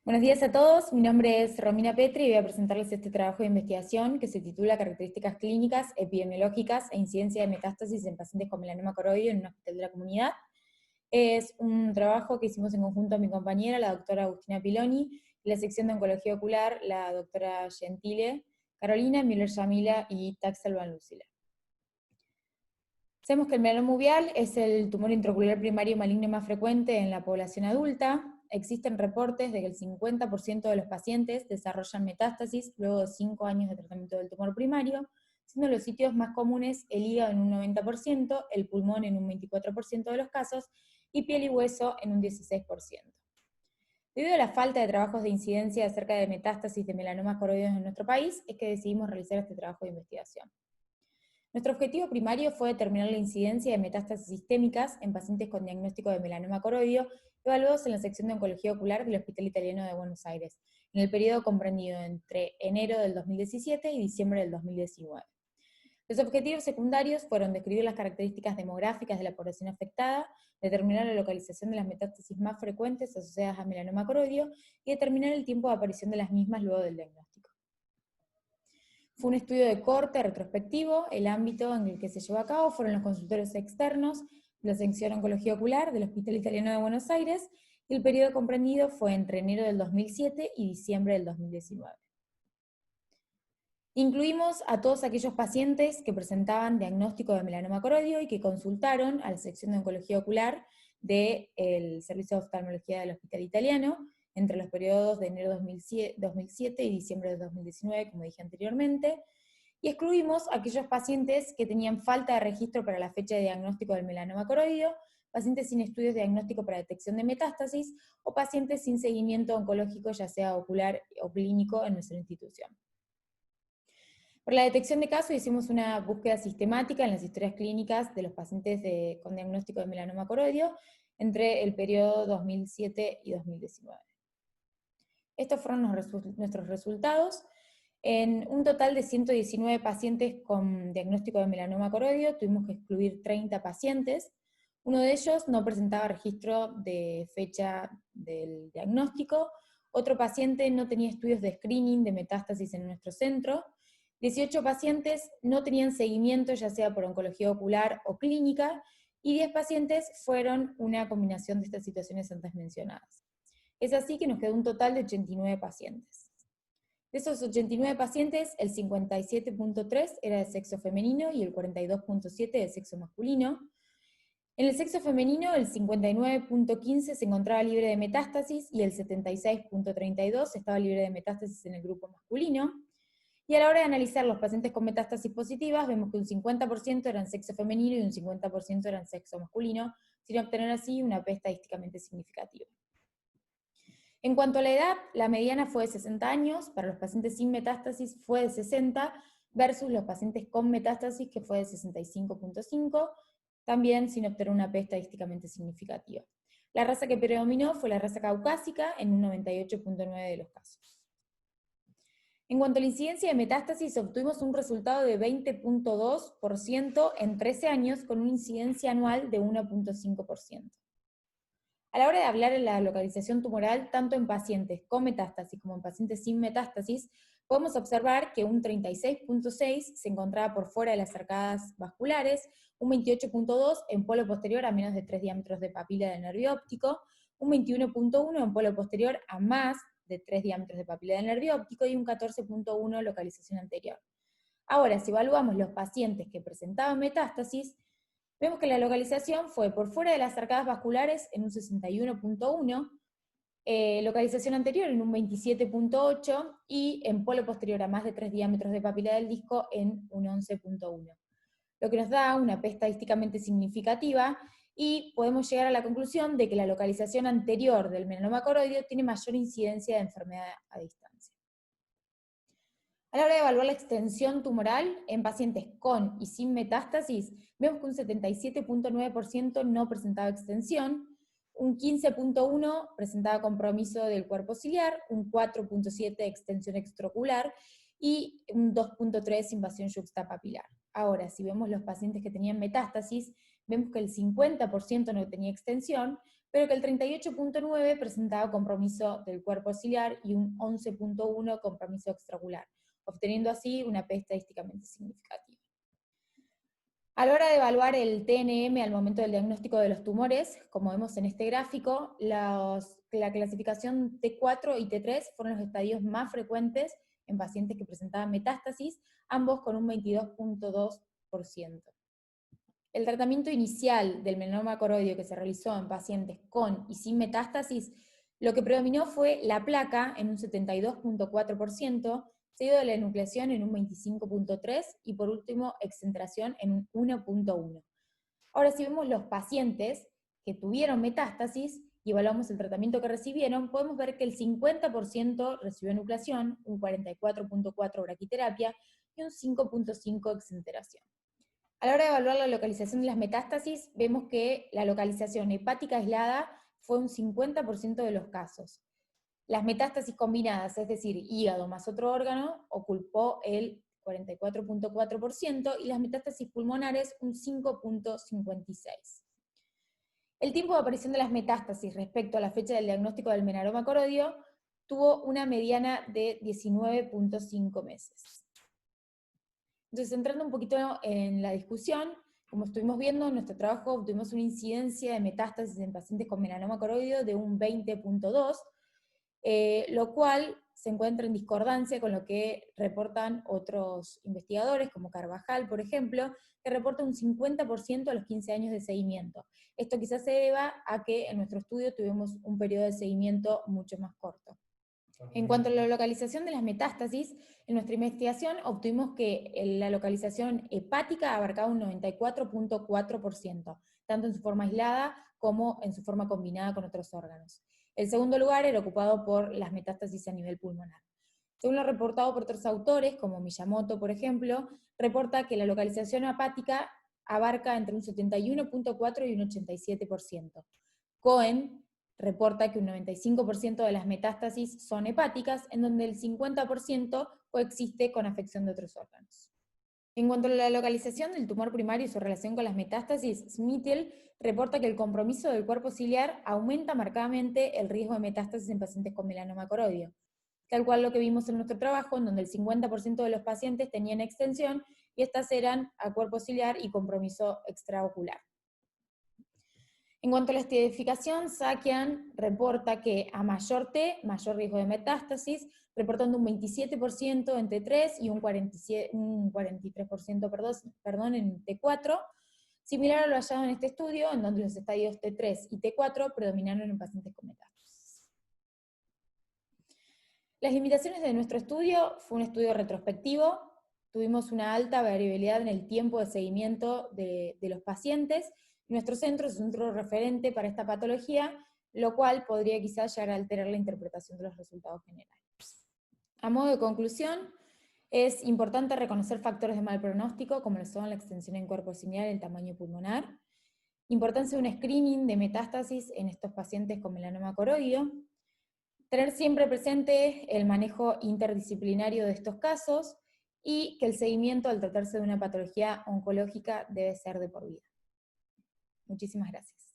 Buenos días a todos, mi nombre es Romina Petri y voy a presentarles este trabajo de investigación que se titula Características clínicas, epidemiológicas e incidencia de metástasis en pacientes con melanoma coroideo en un hospital de la comunidad. Es un trabajo que hicimos en conjunto con mi compañera, la doctora Agustina Piloni, y la sección de oncología ocular, la doctora Gentile, Carolina Müller-Yamila y Taxel Van Lucila. Sabemos que el melanoma uveal es el tumor intraocular primario maligno más frecuente en la población adulta. Existen reportes de que el 50% de los pacientes desarrollan metástasis luego de 5 años de tratamiento del tumor primario, siendo los sitios más comunes el hígado en un 90%, el pulmón en un 24% de los casos, y piel y hueso en un 16%. Debido a la falta de trabajos de incidencia acerca de metástasis de melanomas coroideos en nuestro país, es que decidimos realizar este trabajo de investigación. Nuestro objetivo primario fue determinar la incidencia de metástasis sistémicas en pacientes con diagnóstico de melanoma coroideo evaluados en la sección de oncología ocular del Hospital Italiano de Buenos Aires, en el periodo comprendido entre enero del 2017 y diciembre del 2019. Los objetivos secundarios fueron describir las características demográficas de la población afectada, determinar la localización de las metástasis más frecuentes asociadas a melanoma coroideo y determinar el tiempo de aparición de las mismas luego del diagnóstico. Fue un estudio de corte retrospectivo. El ámbito en el que se llevó a cabo fueron los consultorios externos, la sección oncología ocular del Hospital Italiano de Buenos Aires, y el periodo comprendido fue entre enero del 2007 y diciembre del 2019. Incluimos a todos aquellos pacientes que presentaban diagnóstico de melanoma coroideo y que consultaron a la sección de oncología ocular del Servicio de Oftalmología del Hospital Italiano entre los periodos de enero de 2007 y diciembre de 2019, como dije anteriormente, y excluimos a aquellos pacientes que tenían falta de registro para la fecha de diagnóstico del melanoma coroideo, pacientes sin estudios de diagnóstico para detección de metástasis, o pacientes sin seguimiento oncológico, ya sea ocular o clínico, en nuestra institución. Por la detección de casos hicimos una búsqueda sistemática en las historias clínicas de los pacientes con diagnóstico de melanoma coroideo entre el periodo 2007 y 2019. Estos fueron nuestros resultados. En un total de 119 pacientes con diagnóstico de melanoma coroideo tuvimos que excluir 30 pacientes. Uno de ellos no presentaba registro de fecha del diagnóstico. Otro paciente no tenía estudios de screening de metástasis en nuestro centro. 18 pacientes no tenían seguimiento, ya sea por oncología ocular o clínica, y 10 pacientes fueron una combinación de estas situaciones antes mencionadas. Es así que nos quedó un total de 89 pacientes. De esos 89 pacientes, el 57.3 era de sexo femenino y el 42.7 de sexo masculino. En el sexo femenino, el 59.15 se encontraba libre de metástasis y el 76.32 estaba libre de metástasis en el grupo masculino. Y a la hora de analizar los pacientes con metástasis positivas, vemos que un 50% eran sexo femenino y un 50% eran sexo masculino, sin obtener así una P estadísticamente significativa. En cuanto a la edad, la mediana fue de 60 años, para los pacientes sin metástasis fue de 60, versus los pacientes con metástasis, que fue de 65.5, también sin obtener una P estadísticamente significativa. La raza que predominó fue la raza caucásica, en un 98.9 de los casos. En cuanto a la incidencia de metástasis, obtuvimos un resultado de 20.2% en 13 años, con una incidencia anual de 1.5%. A la hora de hablar de la localización tumoral, tanto en pacientes con metástasis como en pacientes sin metástasis, podemos observar que un 36.6 se encontraba por fuera de las arcadas vasculares, un 28.2 en polo posterior a menos de 3 diámetros de papila del nervio óptico, un 21.1 en polo posterior a más de 3 diámetros de papila del nervio óptico y un 14.1 localización anterior. Ahora, si evaluamos los pacientes que presentaban metástasis, vemos que la localización fue por fuera de las arcadas vasculares en un 61.1, localización anterior en un 27.8 y en polo posterior a más de 3 diámetros de papila del disco en un 11.1. Lo que nos da una P estadísticamente significativa y podemos llegar a la conclusión de que la localización anterior del melanoma coroideo tiene mayor incidencia de enfermedad a distancia. A la hora de evaluar la extensión tumoral en pacientes con y sin metástasis, vemos que un 77.9% no presentaba extensión, un 15.1% presentaba compromiso del cuerpo ciliar, un 4.7% de extensión extraocular y un 2.3% invasión yuxtapapilar. Ahora, si vemos los pacientes que tenían metástasis, vemos que el 50% no tenía extensión, pero que el 38.9 presentaba compromiso del cuerpo ciliar y un 11.1 compromiso extraocular, obteniendo así una P estadísticamente significativa. A la hora de evaluar el TNM al momento del diagnóstico de los tumores, como vemos en este gráfico, la clasificación T4 y T3 fueron los estadios más frecuentes en pacientes que presentaban metástasis, ambos con un 22.2%. El tratamiento inicial del melanoma coroideo que se realizó en pacientes con y sin metástasis, lo que predominó fue la placa en un 72.4%, seguido de la enucleación en un 25.3% y por último excentración en un 1.1%. Ahora, si vemos los pacientes que tuvieron metástasis y evaluamos el tratamiento que recibieron, podemos ver que el 50% recibió enucleación, un 44.4% braquiterapia y un 5.5% exenteración. A la hora de evaluar la localización de las metástasis, vemos que la localización hepática aislada fue un 50% de los casos. Las metástasis combinadas, es decir, hígado más otro órgano, ocupó el 44.4% y las metástasis pulmonares un 5.56%. El tiempo de aparición de las metástasis respecto a la fecha del diagnóstico del melanoma coroideo tuvo una mediana de 19.5 meses. Entonces, entrando un poquito en la discusión, como estuvimos viendo en nuestro trabajo, obtuvimos una incidencia de metástasis en pacientes con melanoma coroideo de un 20.2%, lo cual se encuentra en discordancia con lo que reportan otros investigadores, como Carvajal, por ejemplo, que reporta un 50% a los 15 años de seguimiento. Esto quizás se deba a que en nuestro estudio tuvimos un periodo de seguimiento mucho más corto. En cuanto a la localización de las metástasis, en nuestra investigación obtuvimos que la localización hepática abarcaba un 94.4%, tanto en su forma aislada como en su forma combinada con otros órganos. El segundo lugar era ocupado por las metástasis a nivel pulmonar. Según lo reportado por otros autores, como Miyamoto, por ejemplo, reporta que la localización hepática abarca entre un 71.4% y un 87%. Cohen reporta que un 95% de las metástasis son hepáticas, en donde el 50% coexiste con afección de otros órganos. En cuanto a la localización del tumor primario y su relación con las metástasis, Smithel reporta que el compromiso del cuerpo ciliar aumenta marcadamente el riesgo de metástasis en pacientes con melanoma coroideo, tal cual lo que vimos en nuestro trabajo, en donde el 50% de los pacientes tenían extensión y estas eran a cuerpo ciliar y compromiso extraocular. En cuanto a la estratificación, Sakian reporta que a mayor T, mayor riesgo de metástasis, reportando un 27% en T3 y un 43% en T4, similar a lo hallado en este estudio, en donde los estadios T3 y T4 predominaron en pacientes con metástasis. Las limitaciones de nuestro estudio fue un estudio retrospectivo, tuvimos una alta variabilidad en el tiempo de seguimiento de los pacientes. Nuestro centro es un centro referente para esta patología, lo cual podría quizás llegar a alterar la interpretación de los resultados generales. A modo de conclusión, es importante reconocer factores de mal pronóstico, como lo son la extensión en cuerpo ciliar y el tamaño pulmonar. Importancia de un screening de metástasis en estos pacientes con melanoma coroideo. Tener siempre presente el manejo interdisciplinario de estos casos y que el seguimiento al tratarse de una patología oncológica debe ser de por vida. Muchísimas gracias.